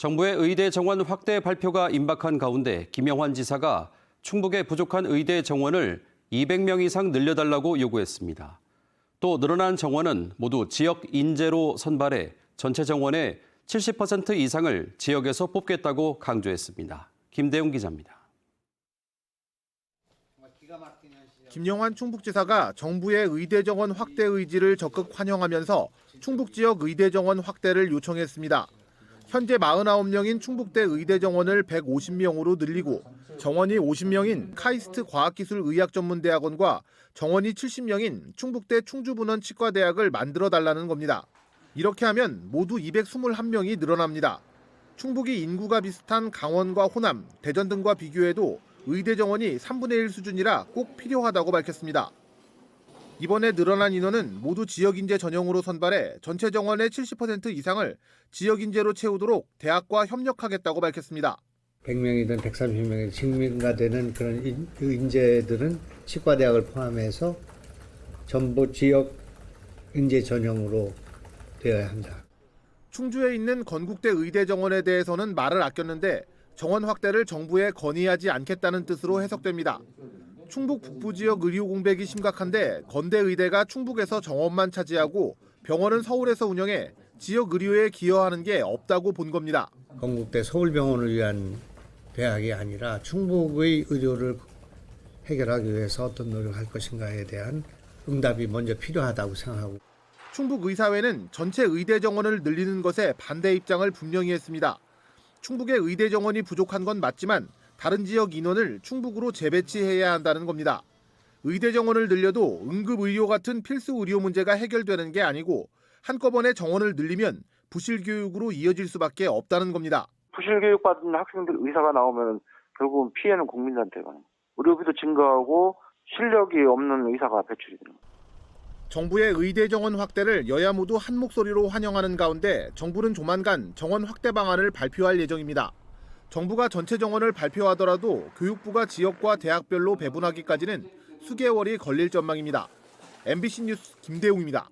정부의 의대 정원 확대 발표가 임박한 가운데 김영환 지사가 충북의 부족한 의대 정원을 200명 이상 늘려달라고 요구했습니다. 또 늘어난 정원은 모두 지역 인재로 선발해 전체 정원의 70% 이상을 지역에서 뽑겠다고 강조했습니다. 김대웅 기자입니다. 김영환 충북지사가 정부의 의대 정원 확대 의지를 적극 환영하면서 충북 지역 의대 정원 확대를 요청했습니다. 현재 49명인 충북대 의대 정원을 150명으로 늘리고 정원이 50명인 카이스트 과학기술의학전문대학원과 정원이 70명인 충북대 충주분원 치과대학을 만들어달라는 겁니다. 이렇게 하면 모두 221명이 늘어납니다. 충북이 인구가 비슷한 강원과 호남, 대전 등과 비교해도 의대 정원이 3분의 1 수준이라 꼭 필요하다고 밝혔습니다. 이번에 늘어난 인원은 모두 지역인재 전형으로 선발해 전체 정원의 70% 이상을 지역인재로 채우도록 대학과 협력하겠다고 밝혔습니다. 100명이든 130명이든 증명가되는 그런 인재들은 치과대학을 포함해서 전부 지역 인재 전형으로 되어야 한다. 충주에 있는 건국대 의대 정원에 대해서는 말을 아꼈는데 정원 확대를 정부에 건의하지 않겠다는 뜻으로 해석됩니다. 충북 북부 지역 의료 공백이 심각한데 건대 의대가 충북에서 정원만 차지하고 병원은 서울에서 운영해 지역 의료에 기여하는 게 없다고 본 겁니다. 건국대 서울병원을 위한 대학이 아니라 충북의 의료를 해결하기 위해서 어떤 노력을 할 것인가에 대한 응답이 먼저 필요하다고 생각하고. 충북의사회는 전체 의대 정원을 늘리는 것에 반대 입장을 분명히 했습니다. 충북의 의대 정원이 부족한 건 맞지만 다른 지역 인원을 충북으로 재배치해야 한다는 겁니다. 의대 정원을 늘려도 응급의료 같은 필수 의료 문제가 해결되는 게 아니고 한꺼번에 정원을 늘리면 부실 교육으로 이어질 수밖에 없다는 겁니다. 부실 교육받은 학생들 의사가 나오면 결국은 피해는 국민한테 가는. 의료비도 증가하고 실력이 없는 의사가 배출이 되는 거예요. 정부의 의대 정원 확대를 여야 모두 한 목소리로 환영하는 가운데 정부는 조만간 정원 확대 방안을 발표할 예정입니다. 정부가 전체 정원을 발표하더라도 교육부가 지역과 대학별로 배분하기까지는 수개월이 걸릴 전망입니다. MBC 뉴스 김대웅입니다.